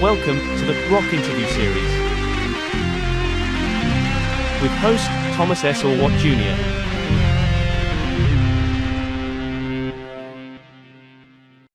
Welcome to the Rock Interview Series with host Thomas S. Orwatt Jr.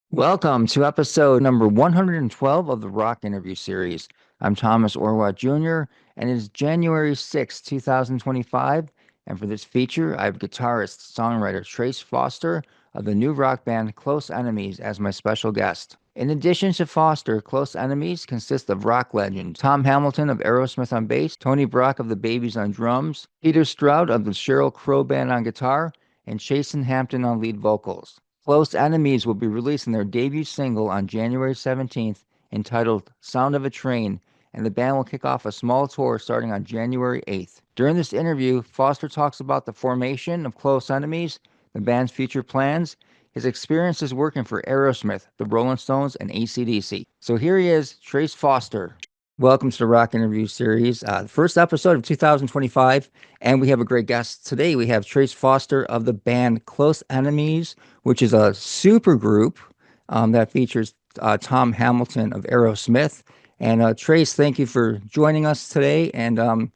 Welcome to episode number 112 of the Rock Interview Series. I'm Thomas Orwatt Jr., and it is January 6, 2025, and for this feature, I have guitarist, songwriter Trace Foster of the new rock band Close Enemies as my special guest. In addition to Foster, Close Enemies consist of rock legend Tom Hamilton of Aerosmith on bass, Tony Brock of the Babies on drums, Peter Stroud of the Sheryl Crow band on guitar, and Chasen Hampton on lead vocals. Close Enemies will be releasing their debut single on January 17th entitled Sound of a Train, and the band will kick off a small tour starting on January 8th. During this interview, Foster talks about the formation of Close Enemies, the band's future plans, his experiences working for Aerosmith, the Rolling Stones, and AC/DC. So here he is, Trace Foster. Welcome to the Rock Interview Series, the first episode of 2025, and we have a great guest today. We have Trace Foster of the band Close Enemies, which is a super group that features Tom Hamilton of Aerosmith. And Trace, thank you for joining us today. And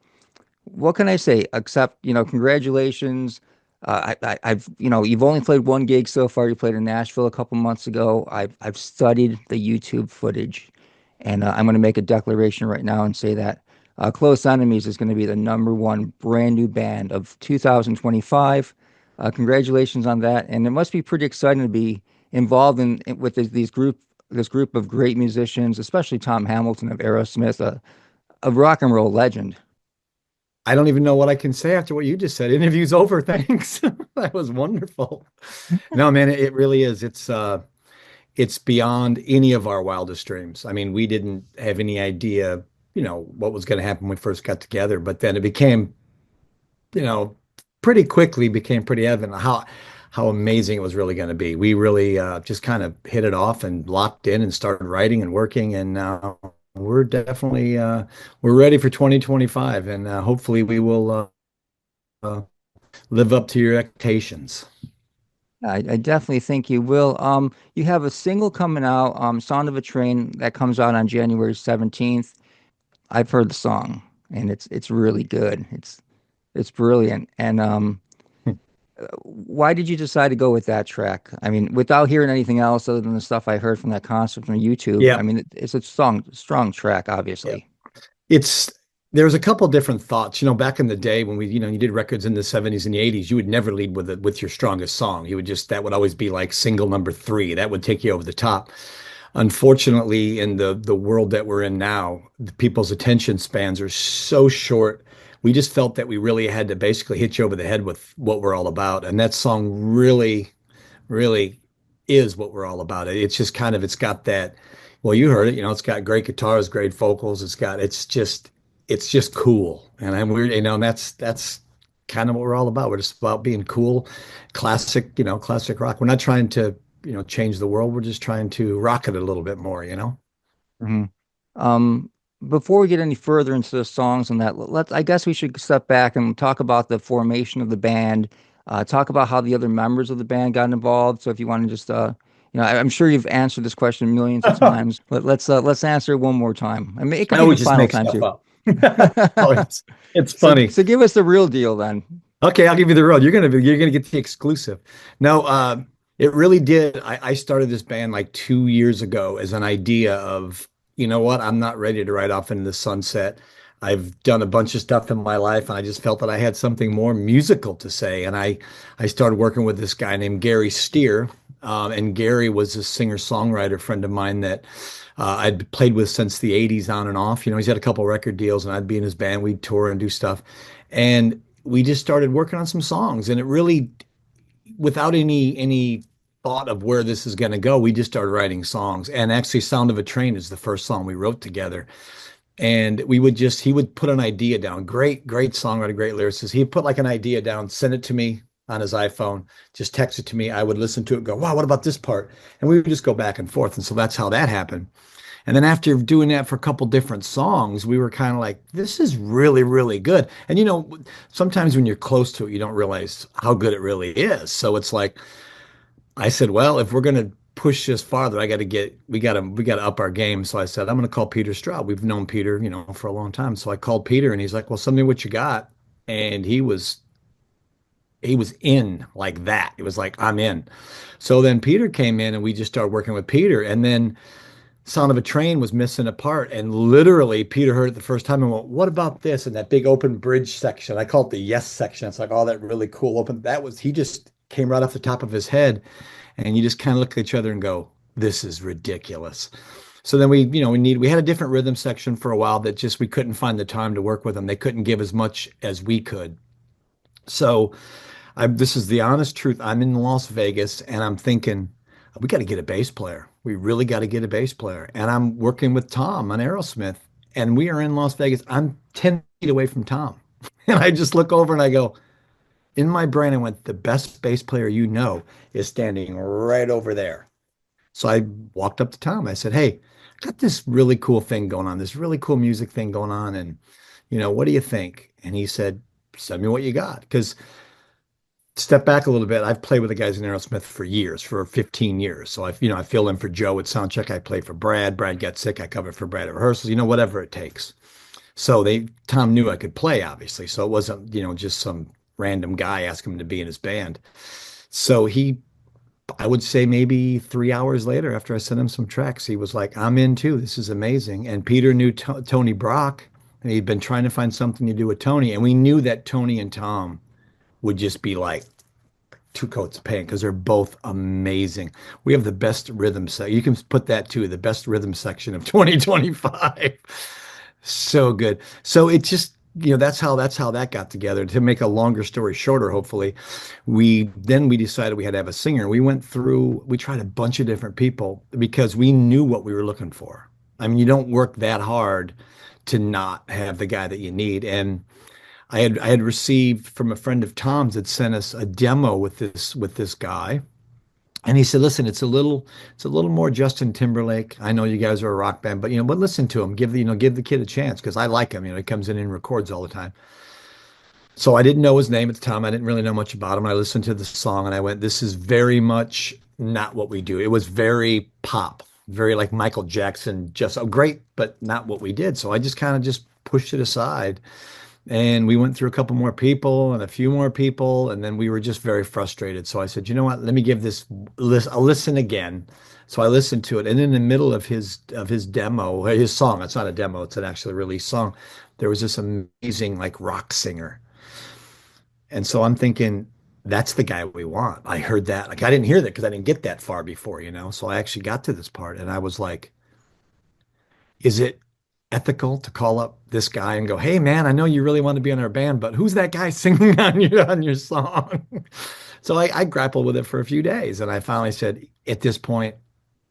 what can I say? Except, congratulations. You've only played one gig so far. You played in Nashville a couple months ago. I've studied the YouTube footage, and I'm going to make a declaration right now and say that Close Enemies is going to be the number one brand new band of 2025. Congratulations on that, and it must be pretty exciting to be involved with this group of great musicians, especially Tom Hamilton of Aerosmith, a rock and roll legend. I don't even know what I can say after what you just said. Interview's over. Thanks. That was wonderful. No, man, it really is. It's beyond any of our wildest dreams. I mean, we didn't have any idea, what was going to happen when we first got together, but then it became, pretty quickly became pretty evident how amazing it was really going to be. We really just kind of hit it off and locked in and started writing and working, and we're definitely we're ready for 2025, and hopefully we will live up to your expectations. I definitely think you will. You have a single coming out, Sound of a Train, that comes out on January 17th. I've heard the song, and it's really good. It's brilliant. And why did you decide to go with that track? I mean, without hearing anything else other than the stuff I heard from that concert from YouTube. Yeah. I mean, it's a strong track, obviously. Yeah. There's a couple different thoughts. Back in the day when you did records in the 70s and the 80s, you would never lead with your strongest song. That would always be like single number 3. That would take you over the top. Unfortunately, in the world that we're in now, the people's attention spans are so short. We just felt that we really had to basically hit you over the head with what we're all about. And that song really, really is what we're all about. It's just it's got that, well, you heard it, it's got great guitars, great vocals. It's just cool. And that's kind of what we're all about. We're just about being cool, classic rock. We're not trying to, change the world. We're just trying to rock it a little bit more, Mm-hmm. Before we get any further into the songs and that, I guess we should step back and talk about the formation of the band, talk about how the other members of the band got involved. So if you want to just, I'm sure you've answered this question millions of times, but let's answer it one more time. I mean, it can be the final time too. Oh, it's funny. So give us the real deal then. Okay, I'll give you the real. You're gonna get the exclusive. No, it really did. I started this band like 2 years ago as an idea of, you know what, I'm not ready to ride off into the sunset. I've done a bunch of stuff in my life, and I just felt that I had something more musical to say. And I started working with this guy named Gary Steer, and Gary was a singer-songwriter friend of mine that I'd played with since the 80s on and off. He's had a couple record deals, and I'd be in his band. We'd tour and do stuff. And we just started working on some songs, and it really, without any thought of where this is going to go, we just started writing songs. And actually Sound of a Train is the first song we wrote together. And he would put an idea down. Great songwriter, great lyricist. He'd put like an idea down, send it to me on his iPhone, just text it to me. I would listen to it, go, wow, what about this part? And we would just go back and forth. And so that's how that happened. And then after doing that for a couple different songs, we were kind of like, this is really, really good. And sometimes when you're close to it, you don't realize how good it really is. So it's like, I said, well, if we're going to push this farther, we gotta up our game. So I said, I'm gonna call Peter Stroud. We've known Peter, for a long time. So I called Peter and he's like, well, something what you got. And he was in like that. It was like, I'm in. So then Peter came in and we just started working with Peter. And then Sound of a Train was missing a part. And literally Peter heard it the first time and went, what about this? And that big open bridge section, I call it the yes section. It's like, oh, that really cool open. He just came right off the top of his head. And you just kind of look at each other and go, this is ridiculous. So then we had a different rhythm section for a while that just we couldn't find the time to work with them. They couldn't give as much as we could. So this is the honest truth. I'm in Las Vegas and I'm thinking, we got to get a bass player. We really got to get a bass player. And I'm working with Tom on Aerosmith and we are in Las Vegas. I'm 10 feet away from Tom. And I just look over and I go, in my brain, I went, the best bass player is standing right over there. So I walked up to Tom. I said, hey, I got this really cool thing going on, this really cool music thing going on. And, what do you think? And he said, send me what you got. Because step back a little bit. I've played with the guys in Aerosmith for years, for 15 years. So I filled in for Joe at Soundcheck. I played for Brad. Brad got sick. I covered for Brad at rehearsals, whatever it takes. So Tom knew I could play, obviously. So it wasn't, just some random guy asking him to be in his band. So I would say maybe 3 hours later, after I sent him some tracks, he was like, I'm in too. This is amazing. And Peter knew Tony Brock, and he'd been trying to find something to do with Tony. And we knew that Tony and Tom would just be like two coats of paint because they're both amazing. We have the best rhythm section. You can put that too, the best rhythm section of 2025. So good. So it just, that's how that got together. To make a longer story shorter, hopefully, we decided we had to have a singer. We tried a bunch of different people because we knew what we were looking for. I mean, you don't work that hard to not have the guy that you need. And I had received from a friend of Tom's that sent us a demo with this guy. And he said, listen, it's a little more Justin Timberlake. I know you guys are a rock band, but but listen to him. Give the kid a chance because I like him. He comes in and records all the time. So I didn't know his name at the time. I didn't really know much about him. I listened to the song and I went, this is very much not what we do. It was very pop, very like Michael Jackson, just great, but not what we did. So I just kind of just pushed it aside. And we went through a couple more people and a few more people, and then we were just very frustrated. So I said, you know what? Let me give this a listen again. So I listened to it, and in the middle of his demo, his song, it's not a demo, it's an actually released song, there was this amazing like rock singer. And so I'm thinking, that's the guy we want. I heard that. Like I didn't hear that because I didn't get that far before, So I actually got to this part, and I was like, is it ethical to call up this guy and go, hey man, I know you really want to be in our band, but who's that guy singing on your song? So I grappled with it for a few days and I finally said, at this point,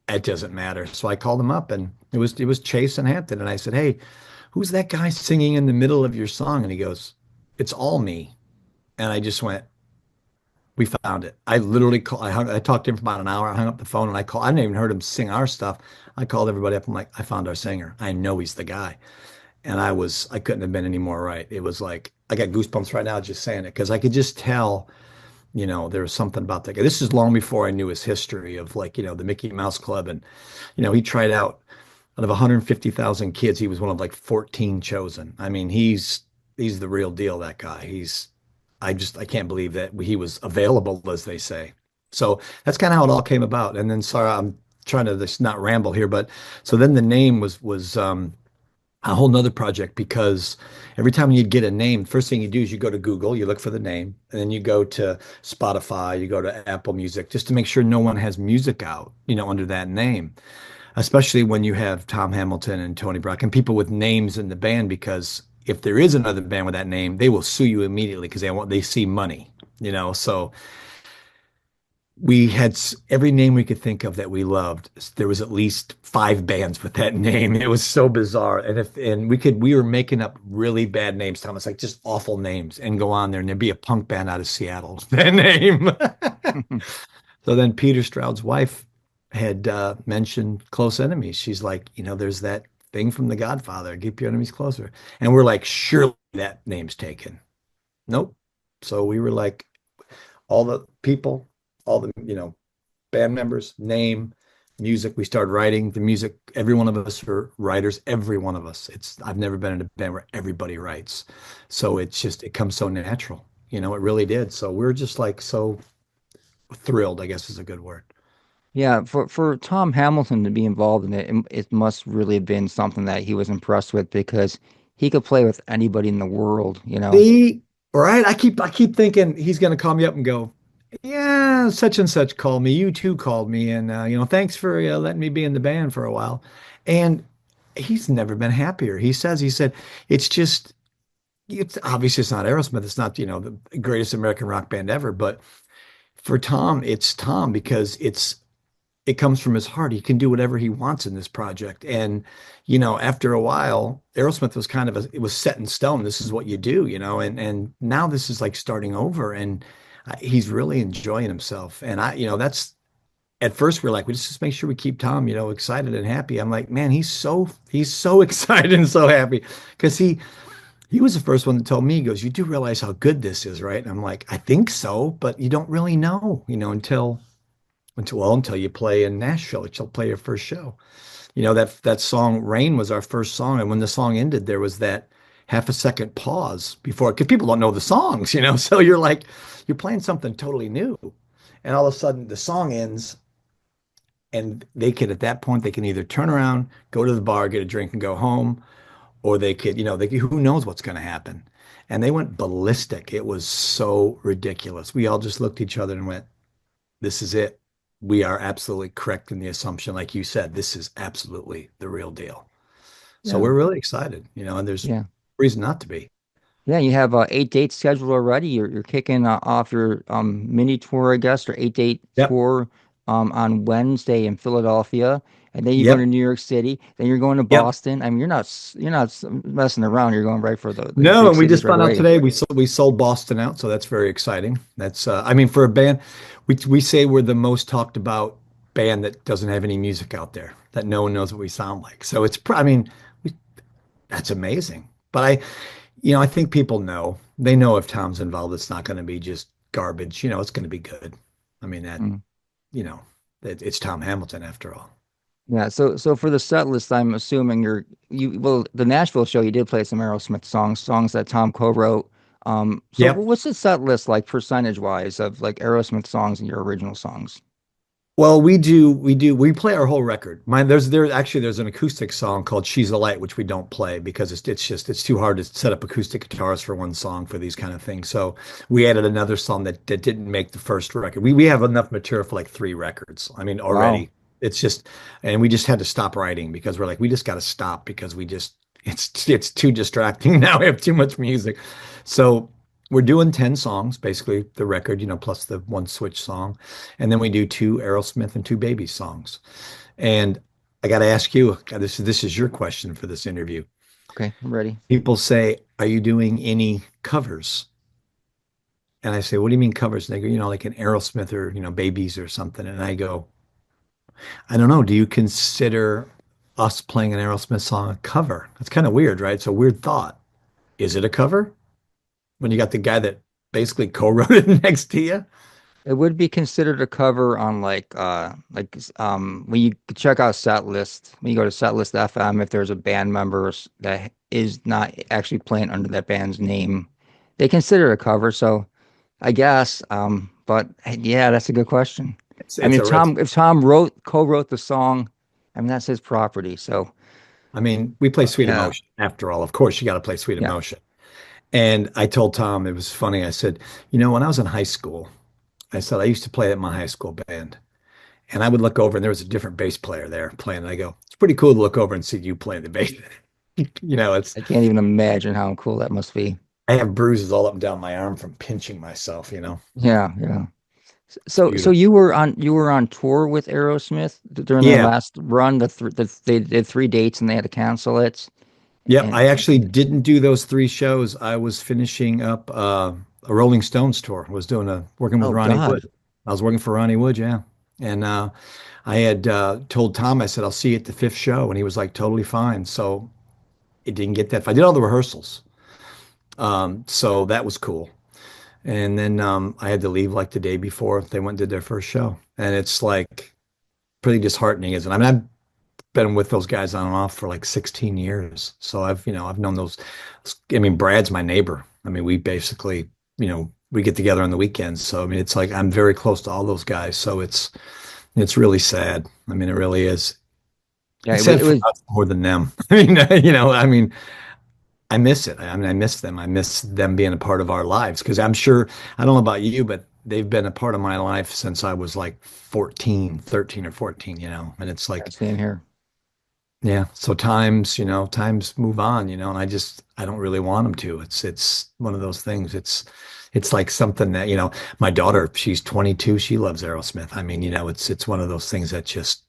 it doesn't matter. So I called him up and it was Chasen Hampton. And I said, hey, who's that guy singing in the middle of your song? And he goes, it's all me. And I just went, we found it. I literally I talked to him for about an hour. I hung up the phone and I didn't even heard him sing our stuff. I called everybody up. I'm like, I found our singer. I know he's the guy. And I couldn't have been any more right. It was like, I got goosebumps right now just saying it because I could just tell, there was something about that guy. This is long before I knew his history of like, the Mickey Mouse Club. And, he tried out of 150,000 kids. He was one of like 14 chosen. I mean, he's the real deal, that guy. I can't believe that he was available, as they say. So that's kind of how it all came about. And then, sorry, I'm trying to just not ramble here, but so then the name was a whole nother project because every time you'd get a name, first thing you do is you go to Google, you look for the name, and then you go to Spotify, you go to Apple Music, just to make sure no one has music out, under that name, especially when you have Tom Hamilton and Tony Brock and people with names in the band, because if there is another band with that name, they will sue you immediately because they see money, so we had every name we could think of that we loved. There was at least 5 bands with that name. It was so bizarre. And we were making up really bad names, Thomas, like just awful names, and go on there and there'd be a punk band out of Seattle, that name. So then Peter Stroud's wife had mentioned Close Enemies. She's like, there's that thing from The Godfather, keep your enemies closer. And we're like, surely that name's taken. Nope. So we were like, all the people, all the, band members, name, music. We started writing the music. Every one of us are writers. Every one of us. I've never been in a band where everybody writes. So it comes so natural. It really did. So we're just like so thrilled, I guess is a good word. Yeah, for Tom Hamilton to be involved in it, it must really have been something that he was impressed with because he could play with anybody in the world, you know. See, right? I keep thinking he's gonna call me up and go, yeah, such and such called me. You too called me, and thanks for letting me be in the band for a while. And he's never been happier. He said, it's just, it's obviously it's not Aerosmith. It's not, the greatest American rock band ever. But for Tom, it's Tom because it comes from his heart. He can do whatever he wants in this project. And, after a while, Aerosmith was it was set in stone. This is what you do, and now this is like starting over and he's really enjoying himself. And that's at first we're like, we just make sure we keep Tom, excited and happy. I'm like, man, he's so excited and so happy because he was the first one that told me, he goes, you do realize how good this is, right? And I'm like, I think so, but you don't really know, until you play in Nashville, until you play your first show. That song Rain was our first song. And when the song ended, there was that half a second pause before, because people don't know the songs, so you're playing something totally new. And all of a sudden the song ends and at that point, they can either turn around, go to the bar, get a drink and go home, or who knows what's going to happen. And they went ballistic. It was so ridiculous. We all just looked at each other and went, this is it. We are absolutely correct in the assumption. Like you said, this is absolutely the real deal. So Yeah. we're really excited, and there's Yeah. reason not to be. Yeah, you have 8 dates scheduled already. You're kicking off your mini tour, I guess, or 8 date Yep. tour on Wednesday in Philadelphia, and then you're going to Yep. New York City. Then you're going to Yep. Boston. I mean, you're not messing around. You're going right for the No, big and we cities just right found out away. today we sold Boston out, so that's very exciting. That's I mean, for a band, we say we're the most talked about band that doesn't have any music out there, that no one knows what we sound like. So I mean, we, that's amazing. But I think people know. They know if Tom's involved, it's not going to be just garbage. It's going to be good. I mean Mm. you know, it's Tom Hamilton after all. Yeah, so for the set list, I'm assuming well, the Nashville show you did play some Aerosmith songs that Tom co-wrote. So Yep. what's the set list like percentage wise of like Aerosmith songs and your original songs? Well, we play our whole record. There's an acoustic song called She's a Light, which we don't play because it's too hard to set up acoustic guitars for one song for these kind of things. So we added another song that didn't make the first record. We have enough material for like 3 records. I mean, Wow. already. It's just, and we just had to stop writing because we're like, we just got to stop because it's too distracting now. We have too much music. So we're doing 10 songs, basically the record, plus the one Switch song. And then we do 2 Aerosmith and 2 Baby songs. And I got to ask you, this is your question for this interview. Okay, I'm ready. People say, are you doing any covers? And I say, what do you mean covers? And they go, like an Aerosmith or, Babies or something. And I go, I don't know. Do you consider us playing an Aerosmith song a cover? That's kind of weird, right? It's a weird thought. Is it a cover when you got the guy that basically co-wrote it next to you? It would be considered a cover on when you check out set list, when you go to setlist FM, if there's a band member that is not actually playing under that band's name, they consider it a cover. So I guess, but yeah, that's a good question. It's, I it's mean, a it's If Tom co-wrote the song, I mean that's his property. So I mean, we play Sweet yeah, Emotion after all. Of course, you got to play Sweet yeah. Emotion. And I told Tom, it was funny. I said, when I was in high school, I said I used to play at my high school band. And I would look over and there was a different bass player there playing. And I go, it's pretty cool to look over and see you playing the bass. It's I can't even imagine how cool that must be. I have bruises all up and down my arm from pinching myself. Yeah, yeah. It's So beautiful. you were on tour with Aerosmith during their Yeah. last run. They did 3 dates and they had to cancel it. Yep. And I actually didn't do those 3 shows. I was finishing up a Rolling Stones tour. I was working with oh Ronnie God, Wood. I was working for Ronnie Wood, yeah. And I had told Tom, I said, I'll see you at the 5th show. And he was like, totally fine. So it didn't get that. I did all the rehearsals. So that was cool. And then I had to leave like the day before they went and did their first show. And it's like, pretty disheartening, isn't it? I mean, I've been with those guys on and off for like 16 years. So I've known those. I mean, Brad's my neighbor. I mean, we basically, we get together on the weekends. So, I mean, it's like I'm very close to all those guys. So it's really sad. I mean, it really is. Yeah, It's it was, sad it for was us more than them. I mean, I mean, I miss it. I mean, I miss them. I miss them being a part of our lives because I'm sure, I don't know about you, but they've been a part of my life since I was like 14, 13 or 14, and it's like, same here. yeah. So times move on, and I don't really want them to. It's one of those things. It's like something that, my daughter, she's 22. She loves Aerosmith. I mean, it's one of those things that just,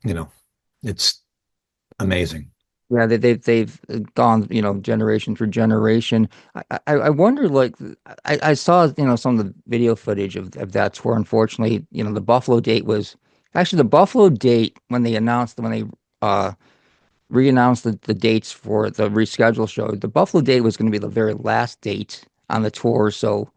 you know, it's amazing. Yeah, they've gone, generation through generation. I wonder, like, I saw, some of the video footage of that tour. Unfortunately, the Buffalo date was actually the Buffalo date when they uh re-announced the dates for the reschedule show. The Buffalo date was going to be the very last date on the tour, so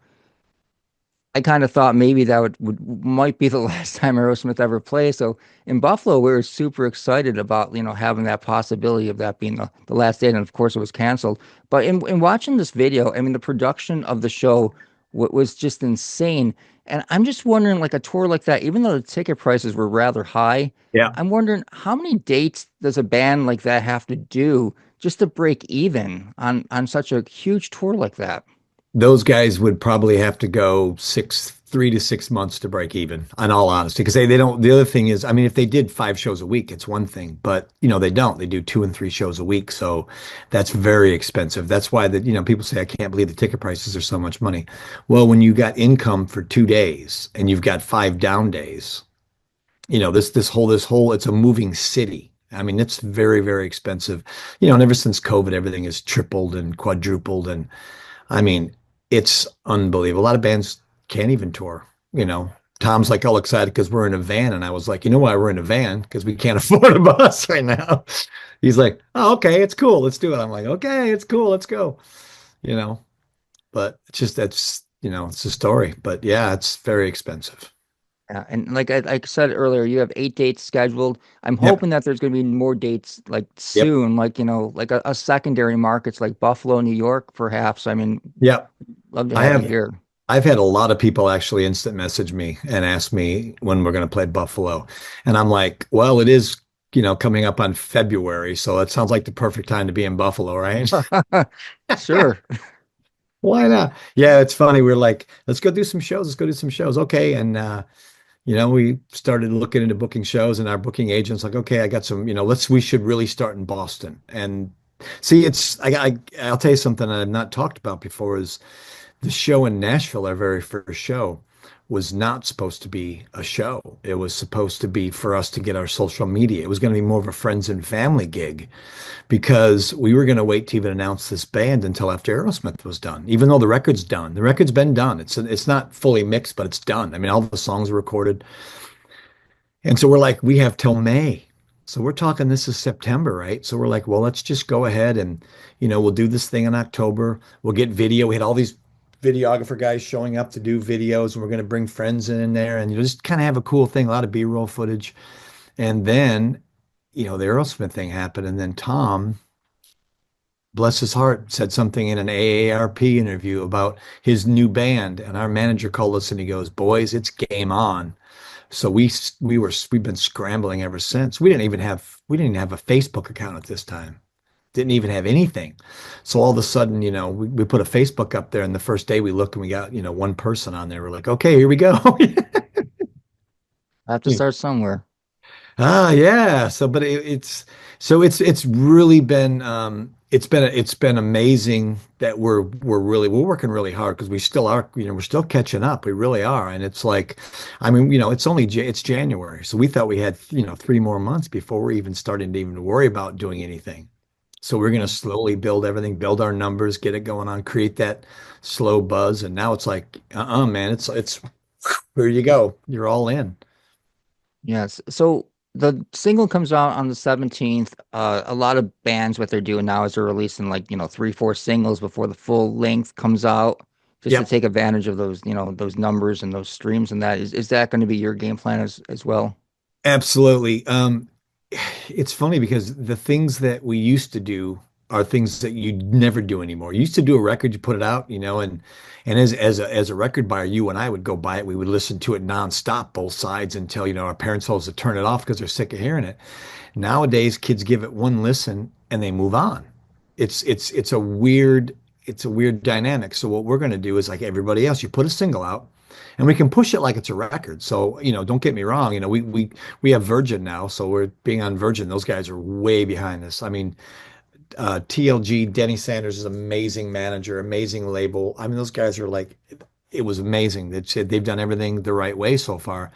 I kind of thought maybe that might be the last time Aerosmith ever plays. So in Buffalo, we were super excited about, having that possibility of that being the last date. And of course it was canceled. But in watching this video, I mean, the production of the show was just insane. And I'm just wondering, like a tour like that, even though the ticket prices were rather high, Yeah. I'm wondering how many dates does a band like that have to do just to break even on such a huge tour like that? Those guys would probably have to go 3 to 6 months to break even, in all honesty, because they don't. The other thing is, I mean, if they did 5 shows a week, it's one thing, but they don't. They do 2 and 3 shows a week, so that's very expensive. That's why people say, I can't believe the ticket prices are so much money. Well, when you got income for 2 days and you've got 5 down days, this whole it's a moving city. I mean, it's very, very expensive. And ever since COVID, everything has tripled and quadrupled, and I mean, it's unbelievable. A lot of bands can't even tour, you know. Tom's like all excited because we're in a van. And I was like, you know why we're in a van? Because we can't afford a bus right now. He's like, oh, okay, it's cool. Let's do it. I'm like, okay, it's cool. Let's go. You know, but it's a story. But yeah, it's very expensive. Yeah, and like I said earlier, you have 8 dates scheduled. I'm Yep. hoping that there's going to be more dates like Yep. soon, like like a secondary markets like Buffalo, New York, perhaps. I mean, Yep. love to I have you have here. I've had a lot of people actually instant message me and ask me when we're going to play Buffalo. And I'm like, well, it is, coming up on February. So it sounds like the perfect time to be in Buffalo, right? Sure. Why not? Yeah, it's funny. We're like, let's go do some shows. Let's go do some shows. Okay. And, we started looking into booking shows and our booking agent's like, okay, I got some, we should really start in Boston. And see, I'll tell you something I've not talked about before is the show in Nashville, our very first show, was not supposed to be a show. It was supposed to be for us to get our social media. It was going to be more of a friends and family gig because we were going to wait to even announce this band until after Aerosmith was done, even though the record's done. The record's been done. It's not fully mixed, but it's done. I mean, all the songs are recorded. And so we're like, we have till May. So we're talking this is September, right? So we're like, well, let's just go ahead and, we'll do this thing in October. We'll get video. We had all these videographer guys showing up to do videos, and we're going to bring friends in there and, just kind of have a cool thing, a lot of B-roll footage. And then, the Aerosmith thing happened. And then Tom, bless his heart, said something in an AARP interview about his new band. And our manager called us and he goes, boys, it's game on. So we've been scrambling ever since. We didn't even have a Facebook account at this time. Didn't even have anything. So all of a sudden, we put a Facebook up there, and the first day we looked and we got, one person on there. We're like, okay, here we go. I have to start somewhere. Yeah. So, but it's really been it's been amazing that we're working really hard because we still are, we're still catching up. We really are. And it's like, I mean, it's January. So we thought we had, 3 more months before we're even starting to even worry about doing anything. So we're going to slowly build everything, build our numbers, get it going on, create that slow buzz. And now it's like, man, it's where you go. You're all in. Yes. So the single comes out on the 17th. A lot of bands, what they're doing now is they're releasing like, 3, 4 singles before the full length comes out, just to Yep. take advantage of those, those numbers and those streams and that. Is that going to be your game plan as well? Absolutely. It's funny because the things that we used to do are things that you never do anymore. You used to do a record, you put it out, and as a record buyer, you and I would go buy it. We would listen to it nonstop, both sides, until our parents told us to turn it off because they're sick of hearing it. Nowadays, kids give it one listen and they move on. It's a weird dynamic. So what we're going to do is like everybody else, you put a single out and we can push it like it's a record. So, don't get me wrong, we have Virgin now, so we're being on Virgin. Those guys are way behind us. I mean, TLG, Denny Sanders is amazing manager, amazing label. I mean, those guys are like, it was amazing. They've done everything the right way so far,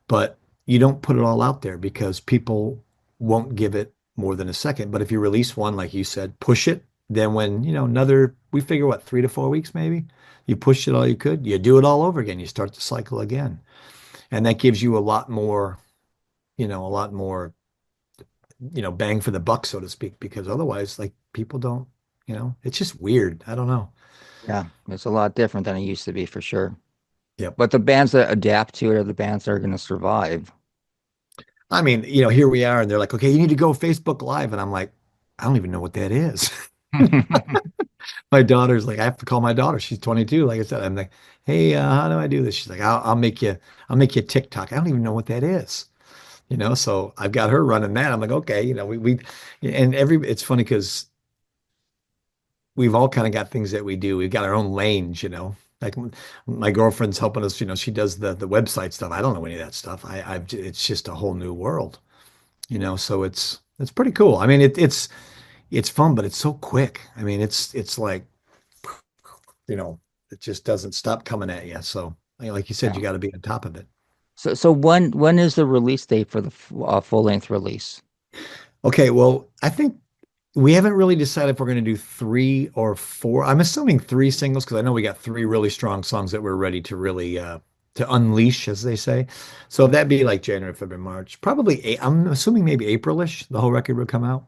but you don't put it all out there because people won't give it more than a second. But if you release one, like you said, push it, then when, we figure what, 3 to 4 weeks maybe, you pushed it all you could, you do it all over again, you start the cycle again. And that gives you a lot more, bang for the buck, so to speak, because otherwise, like people don't, it's just weird. I don't know. Yeah, it's a lot different than it used to be for sure. Yep. But the bands that adapt to it are the bands that are going to survive. I mean, here we are, and they're like, okay, you need to go Facebook Live. And I'm like, I don't even know what that is. My daughter's like, I have to call my daughter. She's 22. Like I said, I'm like, hey, how do I do this? She's like, I'll make you a TikTok. I don't even know what that is. So I've got her running that. I'm like, okay, it's funny because we've all kind of got things that we do. We've got our own lanes. Like my girlfriend's helping us, she does the website stuff. I don't know any of that stuff. It's just a whole new world. So it's pretty cool. I mean, it's fun, but it's so quick. I mean, it's like, you know, it just doesn't stop coming at you. So, like you said, Yeah. you got to be on top of it. So when is the release date for the full length release? Okay, well, I think we haven't really decided if we're going to do 3 or 4. I'm assuming 3 singles because I know we got 3 really strong songs that we're ready to really to unleash, as they say. So that'd be like January, February, March. Probably I'm assuming maybe Aprilish, the whole record would come out.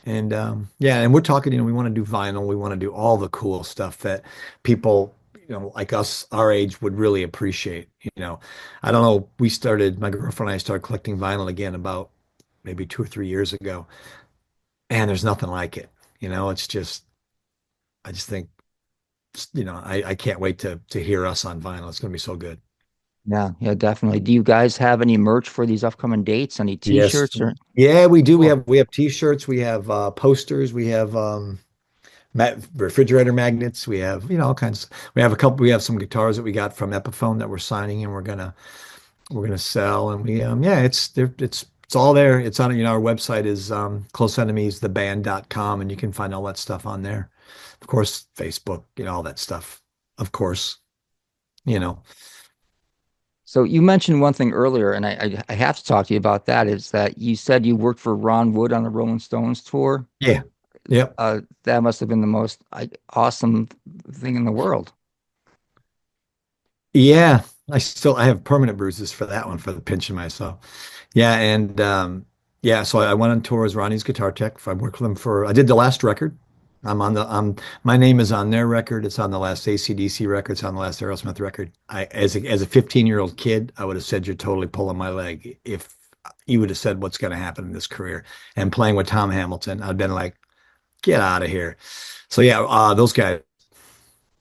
And yeah, and we're talking, we want to do vinyl, we want to do all the cool stuff that people, like us, our age would really appreciate. I don't know, my girlfriend and I started collecting vinyl again about maybe 2 or 3 years ago, and there's nothing like it. It's just, I just think, I can't wait to hear us on vinyl. It's going to be so good. Yeah, yeah, definitely. Do you guys have any merch for these upcoming dates? Any Yes. t-shirts or Yeah, we do. We cool. have we have t-shirts, we have posters, we have refrigerator magnets, we have, all kinds. We have some guitars that we got from Epiphone that we're signing and we're gonna sell. And yeah, it's there, it's all there. It's on, our website is closeenemiestheband.com, and you can find all that stuff on there. Of course, Facebook, all that stuff. Of course, you know. So you mentioned one thing earlier, and I have to talk to you about that, is that you said you worked for Ron Wood on the Rolling Stones tour. Yeah. Yep. That must have been the most awesome thing in the world. Yeah. I have permanent bruises for that one, for the pinching myself. Yeah, and yeah, so I went on tour as Ronnie's guitar tech. I worked with him I did the last record. My name is on their record. It's on the last AC/DC record. It's on the last Aerosmith record. As a 15-year-old kid, I would have said you're totally pulling my leg if you would have said what's going to happen in this career. And playing with Tom Hamilton, I'd been like, get out of here. So yeah, those guys,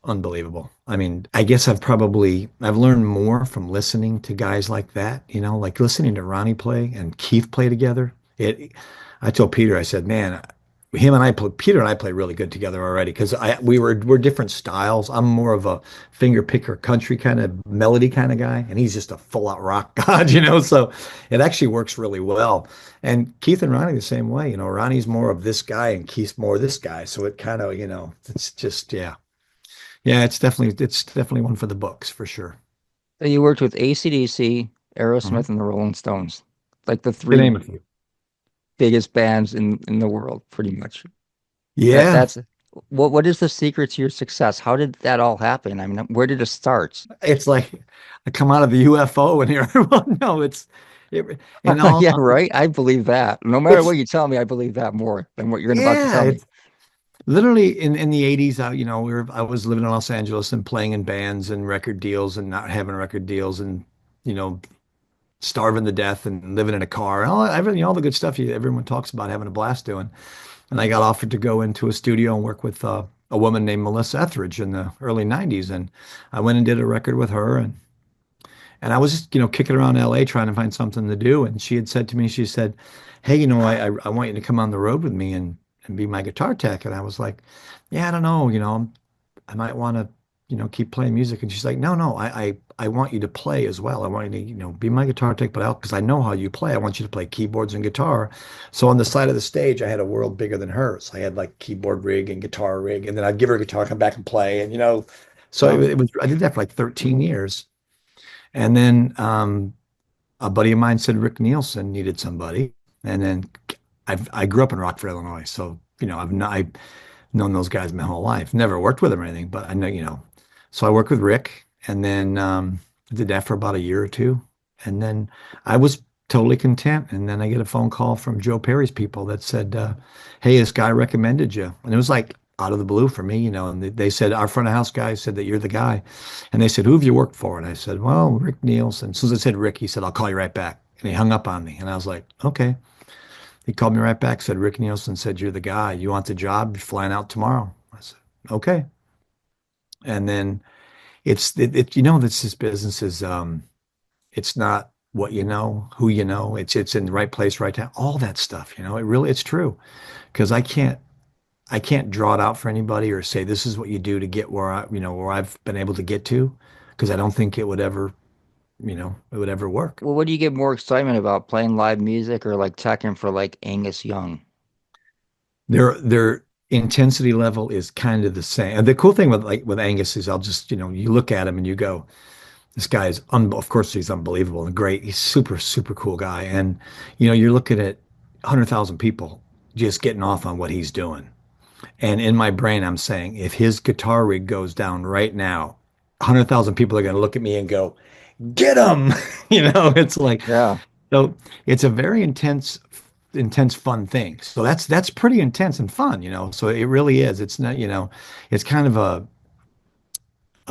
unbelievable. I mean, I guess I've learned more from listening to guys like that, like listening to Ronnie play and Keith play together. I told Peter, I said, man, Peter and I play really good together already because we're different styles. I'm more of a finger picker country kind of melody kind of guy, and he's just a full out rock god. So it actually works really well. And Keith and Ronnie the same way. Ronnie's more of this guy and Keith's more this guy. So it kind of, it's just, yeah. Yeah, it's definitely one for the books for sure. So you worked with AC/DC, Mhm. Aerosmith, and the Rolling Stones, like the To three name a few. biggest bands in the world, pretty much. Yeah, That's what is the secret to your success? How did that all happen? I mean, where did it start? it's like I come out of the UFO and here. Well, no, it, in all, Yeah, right. I believe that. No matter what it's you tell me, I believe that more than what you're about to yeah, tell me. it's literally in the 80s. I was living in Los Angeles and playing in bands and record deals and not having record deals and you know starving to death and living in a car, everything, all the good stuff everyone talks about having a blast doing. And I got offered to go into a studio and work with a woman named Melissa Etheridge in the early 90s. And I went and did a record with her. And I was just, kicking around LA trying to find something to do. And she had said to me, she said, hey, I want you to come on the road with me and be my guitar tech. And I was like, yeah, I don't know, I might want to, keep playing music. And she's like, no, I want you to play as well. I want you to, be my guitar tech, but because I know how you play, I want you to play keyboards and guitar. So on the side of the stage, I had a world bigger than hers. I had like keyboard rig and guitar rig, and then I'd give her a guitar, come back and play. And, so it was, I did that for like 13 years. And then a buddy of mine said Rick Nielsen needed somebody. And then I grew up in Rockford, Illinois. So, I've known those guys my whole life. Never worked with them or anything, but I know. So I worked with Rick, and then did that for about a year or two. And then I was totally content. And then I get a phone call from Joe Perry's people that said, hey, this guy recommended you. And it was like out of the blue for me, and they said, our front of house guy said that you're the guy. And they said, who have you worked for? And I said, well, Rick Nielsen. As soon as I said Rick, he said, I'll call you right back. And he hung up on me. And I was like, okay. He called me right back, said, Rick Nielsen said, you're the guy. You want the job? You're flying out tomorrow. I said, okay. And then this business is, it's not what you know, who you know, it's in the right place, right time, all that stuff, it's true. Because I can't draw it out for anybody or say, this is what you do to get where where I've been able to get to, because I don't think it would ever work. Well, what do you get more excitement about, playing live music or like teching for like Angus Young? Their intensity level is kind of the same. And the cool thing with Angus is I'll just, you look at him and you go, this guy is, of course, he's unbelievable and great. He's super, super cool guy. And, you're looking at 100,000 people just getting off on what he's doing. And in my brain, I'm saying, if his guitar rig goes down right now, 100,000 people are going to look at me and go, get him. It's like, Yeah. So it's a very intense, fun thing. So that's pretty intense and fun, So it really is. It's not, it's kind of a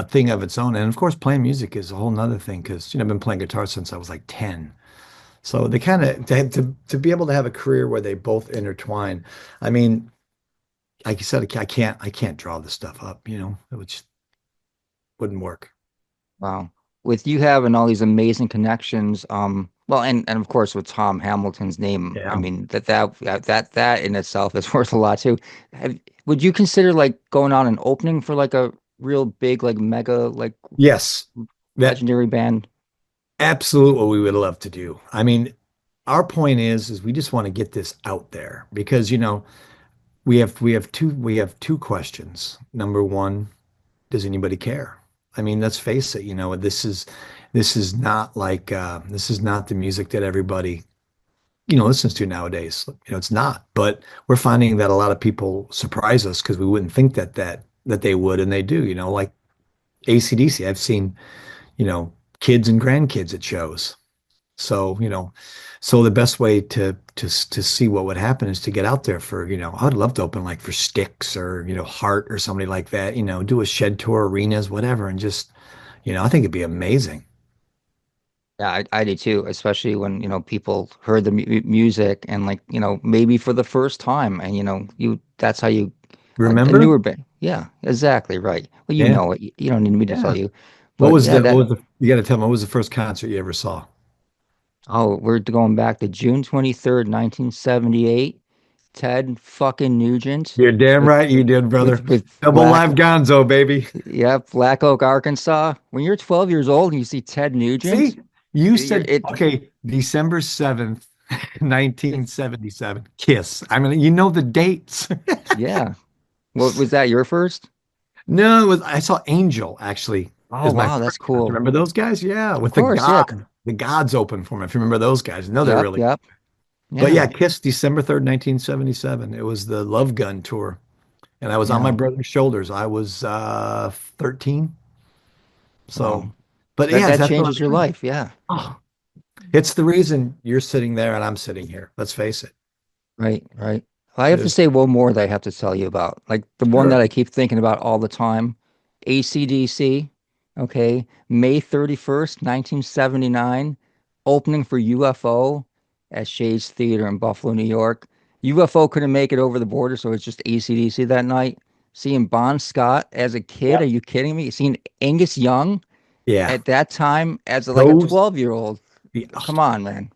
thing of its own. And of course, playing music is a whole nother thing because, I've been playing guitar since I was like 10. So they kind of, to be able to have a career where they both intertwine. I mean, like you said, I can't draw this stuff up, it wouldn't work. Wow. With you having all these amazing connections, well, and of course with Tom Hamilton's name, Yeah. I mean that in itself is worth a lot too. Would you consider like going on and opening for like a real big, like mega, like Yes, that legendary band? absolutely what we would love to do. I mean, our point is we just want to get this out there because, we have two questions. Number one, does anybody care? I mean, let's face it, this is not like this is not the music that everybody listens to nowadays. It's not. But we're finding that a lot of people surprise us because we wouldn't think that they would, and they do. Like AC/DC. I've seen kids and grandkids at shows. So so the best way to see what would happen is to get out there for I'd love to open like for Styx or Heart or somebody like that. Do a Shed Tour, arenas, whatever, and just I think it'd be amazing. Yeah, I do too, especially when, people heard the music and like, maybe for the first time and, that's how you, a Remember? newer band. Yeah, exactly. Right. Well, Yeah. know it. You don't need me to Yeah. tell you, What but was yeah, you got to tell me, what was the first concert you ever saw? oh, we're going back to June 23rd, 1978. Ted fucking Nugent You're damn with, right you did, brother. with Double Black, live Gonzo, baby. yep, Black Oak, Arkansas. When you're 12 years old and you see Ted Nugent, See, you you're, said, okay, December 7th, 1977, Kiss. I mean, the dates. yeah. What was that, your first? No, I saw Angel actually. Oh, Is my wow, that's first concert. cool. Remember those guys? Yeah, Of with course, yeah. the gods open for me. If you remember those guys, no, they're Yep, really. yep. But yeah, Yeah, Kiss, December 3rd, 1977. It was the Love Gun tour, and I was on my yeah. brother's shoulders. I was 13. So, Wow. but That yes, that that's what changes your life. Yeah. oh, it's the reason you're sitting there and I'm sitting here. Let's face it. Right, right. I It have to is say one more that I have to tell you about. Like the one sure. that I keep thinking about all the time, AC/DC. Okay. May 31st, 1979. opening for UFO at Shade's Theater in Buffalo, New York. UFO couldn't make it over the border, so it's just AC/DC that night. Seeing Bon Scott as a kid, are Yep. you kidding me? Seeing Angus Young Yeah. at that time as like a Those 12-year-old. the, Come on, man.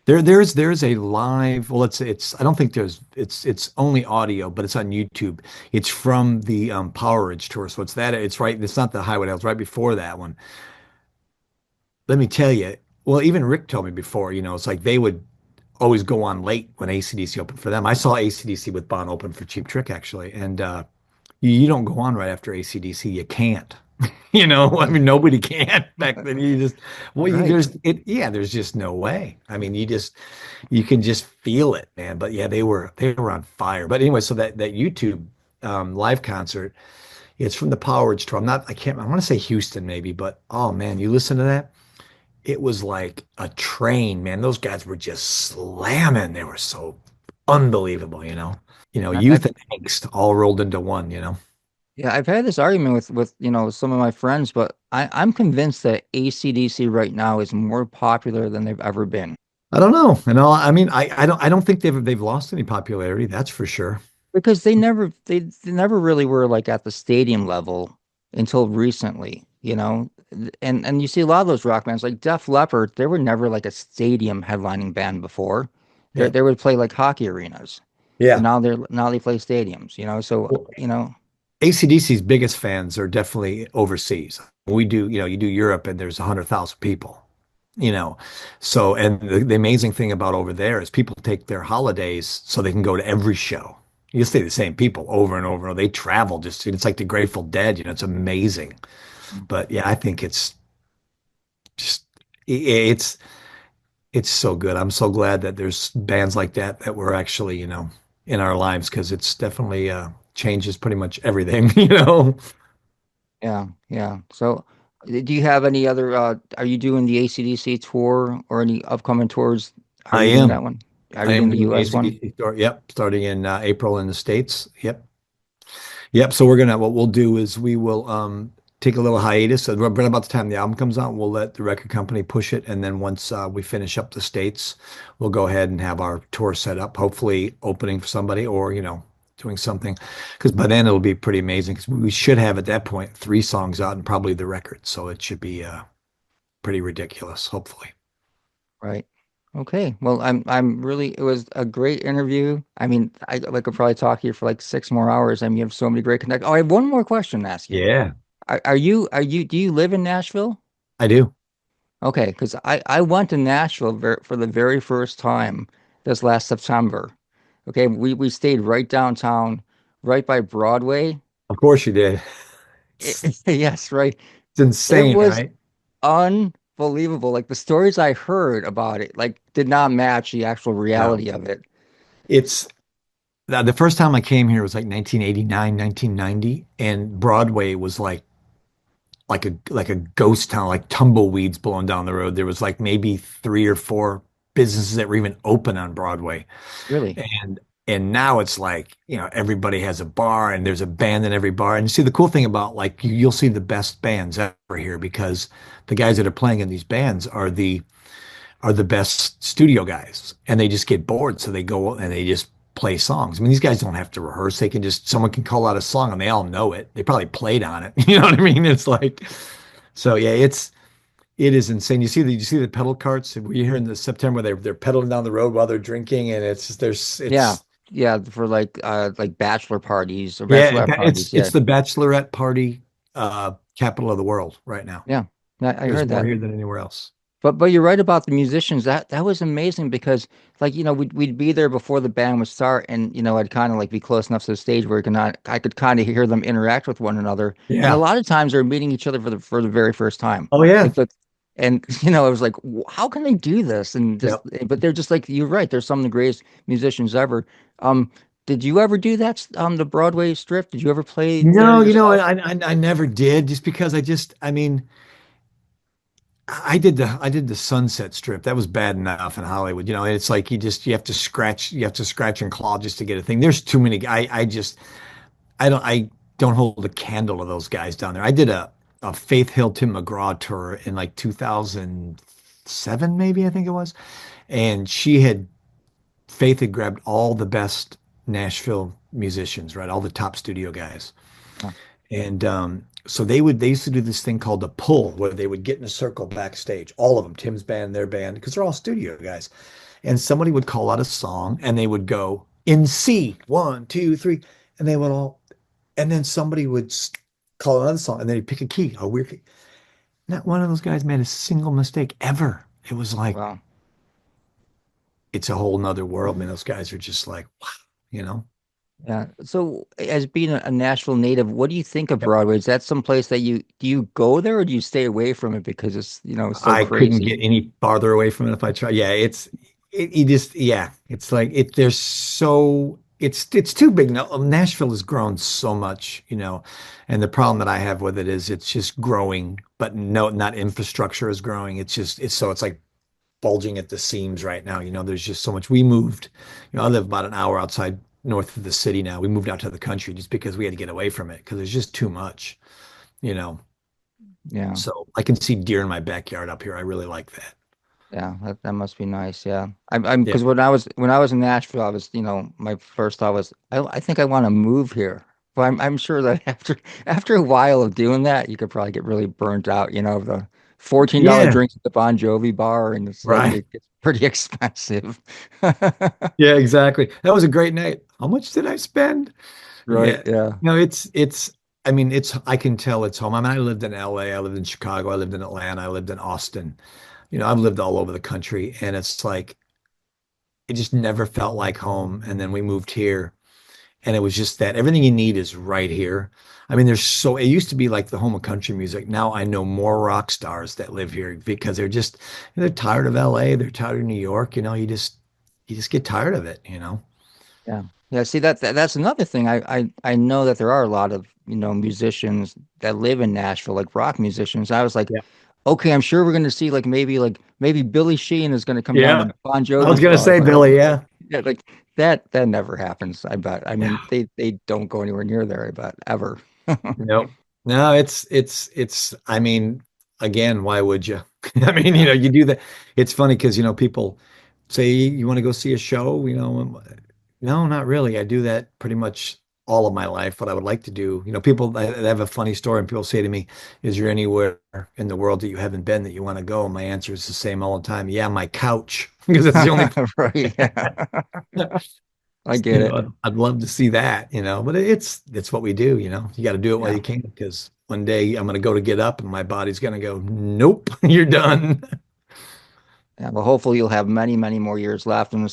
there's a live, well, it's I don't think there's it's only audio, but it's on YouTube. It's from the Power Ridge tour. So it's right, it's not the Highway Hills, right before that one. Let me tell you, well, even Rick told me before, it's like they would always go on late when AC/DC opened for them. I saw AC/DC with Bon open for Cheap Trick actually, and you don't go on right after AC/DC. You can't. I mean, nobody can back then. You just, well, Right. there's just no way. I mean, you can just feel it, man. But yeah, they were on fire. But anyway, so that YouTube live concert, it's from the Power Tour. I want to say Houston maybe, but oh man, you listen to that. It was like a train, man. Those guys were just slamming. They were so unbelievable. I, Youth I've and angst all rolled into one. yeah, I've had this argument with some of my friends, but I'm convinced that AC/DC right now is more popular than they've ever been. I don't know. I mean, I don't think they've lost any popularity, that's for sure. Because they never really were like at the stadium level until recently, you know. And you see a lot of those rock bands like Def Leppard, they were never like a stadium headlining band before. Yeah. They would play like hockey arenas. And Yeah. now they play stadiums, you know. So, Well, you know, AC/DC's biggest fans are definitely overseas. We do, you do Europe and there's 100,000 people, you know. So, and the amazing thing about over there is people take their holidays so they can go to every show. You see the same people over and over. They travel it's like the Grateful Dead, it's amazing. But yeah, I think just, it's, it's so good. I'm so glad that there's bands like that were actually, in our lives because it's definitely changes pretty much everything. yeah, yeah. So, do you have any other are you doing the AC/DC tour or any upcoming tours? Are I you doing that am. one? Are I you am doing the doing the US one? AC/DC tour. Yep, starting in April in the States. Yep. Yep. So what we'll do is we will take a little hiatus. So right about the time the album comes out, we'll let the record company push it. And then once we finish up the States, we'll go ahead and have our tour set up, hopefully opening for somebody or, doing something. Because by then it'll be pretty amazing. Because we should have at that point 3 songs out and probably the record. So it should be pretty ridiculous, hopefully. Right. Okay. Well, I'm really it was a great interview. I mean, I could probably talk to you for like 6 more hours. I mean, you have so many great connect. Oh, I have one more question to ask you. Yeah, Do you live in Nashville? I do. Okay, because I went to Nashville for the very first time this last September. Okay, we stayed right downtown, right by Broadway. Of course you did. It's, Yes, right. it's It insane, was right? unbelievable. Like the stories I heard about it, like did not match the actual No. reality of it. It's the first time I came here was like 1989, 1990, and Broadway was like a ghost town, like tumbleweeds blowing down the road. There was like maybe 3 or 4 businesses that were even open on Broadway. Really. And now it's like, everybody has a bar and there's a band in every bar. And you see the cool thing about like you'll see the best bands ever here because the guys that are playing in these bands are the best studio guys and they just get bored. So they go and they just play songs. I mean, these guys don't have to rehearse. Someone can call out a song and they all know it. They probably played on it. You know what I mean? It's like, so yeah, it is insane. You see the pedal carts. We here in the September, they're pedaling down the road while they're drinking and Yeah. Yeah, for like bachelor parties or yeah, bachelorette it's parties. Yeah. it's the bachelorette party capital of the world right now. Yeah. I There's heard more that. here than anywhere else. But you're right about the musicians. That was amazing because like we'd be there before the band would start, and I'd kind of like be close enough to the stage where I could kind of hear them interact with one another. And a Yeah. lot of times they're meeting each other for the very first time. Oh yeah. Like and it was like, how can they do this? And just Yep. but they're just like you're right. They're some of the greatest musicians ever. Did you ever do that the Broadway strip? Did you ever play there No, yourself? I never did just because I mean, I did the Sunset Strip. That was bad enough in Hollywood. It's like you have to scratch and claw just to get a thing. There's too many. I don't hold a candle to those guys down there. I did a Faith Hill Tim McGraw tour in like 2006 2007, maybe I think it was. And Faith had grabbed all the best Nashville musicians, right? All the top studio guys. Huh. And so they used to do this thing called the pull, where they would get in a circle backstage, all of them, Tim's band, their band, because they're all studio guys. And somebody would call out a song and they would go in C, 1, 2, 3, and they would all, and then somebody would call another song and then he'd pick a key, a weird key. Not one of those guys made a single mistake ever. It was like, Wow. it's a whole nother world, man. Those guys are just like, wow, you know? Yeah. So as being a Nashville native, what do you think of Yep. Broadway? Is that someplace that do you go there or do you stay away from it because it's, so I couldn't crazy? get any farther away from it if I tried. Yeah, you just, yeah, it's like there's so it's too big now. Nashville has grown so much, and the problem that I have with it is it's just growing, but no, not infrastructure is growing. It's like bulging at the seams right now. There's just so much. We moved, I live about an hour outside north of the city now. We moved out to the country just because we had to get away from it because there's just too much, you know. Yeah. So I can see deer in my backyard up here. I really like that. Yeah, that must be nice. Yeah. I'm Yeah. because when I was in Nashville, I was, my first thought was I think I want to move here. But I'm sure that after a while of doing that, you could probably get really burnt out, of the $14 Yeah. drinks at the Bon Jovi bar, and it's like Right. it gets pretty expensive. Yeah, exactly. That was a great night. How much did I spend? Right. Yeah. Yeah. No, I mean, I can tell it's home. I mean, I lived in LA, I lived in Chicago, I lived in Atlanta, I lived in Austin. I've lived all over the country and it's like, it just never felt like home. And then we moved here and it was just that everything you need is right here. I mean, it used to be like the home of country music. Now I know more rock stars that live here because they're tired of LA. They're tired of New York. You just get tired of it. Yeah. Yeah. See, that's another thing. I know that there are a lot of, musicians that live in Nashville, like rock musicians. I was like, Yeah. okay, I'm sure we're going to see like maybe Billy Sheehan is going to come down Yeah. to Bon I was Jovi's gonna bar, say, but Billy, yeah. yeah, like that never happens. I bet. I mean, Yeah. they don't go anywhere near there. I bet ever. Nope. No, I mean, again, why would you? I mean, Yeah. you do that. It's funny because, people say you want to go see a show, no, not really. I do that pretty much all of my life. What I would like to do, I have a funny story and people say to me, is there anywhere in the world that you haven't been that you want to go? And my answer is the same all the time. Yeah, my couch, because it's the only Right. Yeah. I get it. I'd love to see that, but it's what we do, you got to do it while Yeah. you can because one day I'm going to go to get up and my body's going to go, nope, you're done. Yeah, well, hopefully you'll have many, many more years left, and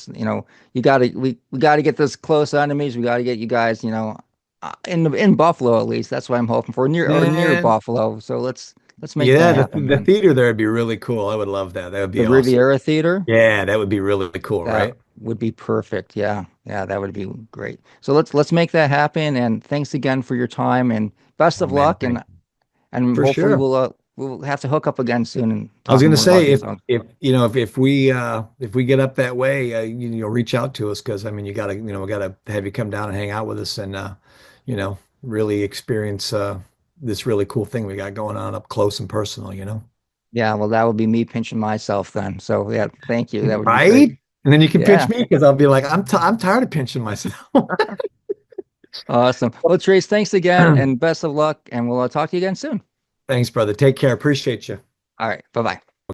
we got to get this close enemies. We got to get you guys, in Buffalo at least. That's what I'm hoping for, near Man, Buffalo. So let's make yeah, that the, happen, the man. theater there would be really cool. I would love that. That would The be awesome. Riviera Theater, Yeah, that would be really cool, that right? would be perfect. Yeah, yeah, that would be great. So let's make that happen. And thanks again for your time, and best Oh of man, luck. thank you. And For hopefully sure. we'll have to hook up again soon and I was talk going to more about say these if songs. if you know if we get up that way, reach out to us because I mean we gotta have you come down and hang out with us and really experience this really cool thing we got going on up close and personal. Yeah, well, that would be me pinching myself then. So yeah, thank you. That would be great. Right? And then you can pinch Yeah, me because I'll be like, I'm tired of pinching myself. awesome. Well, Trace, thanks again and best of luck. And we'll talk to you again soon. Thanks, brother. Take care. Appreciate you. All right. Bye bye.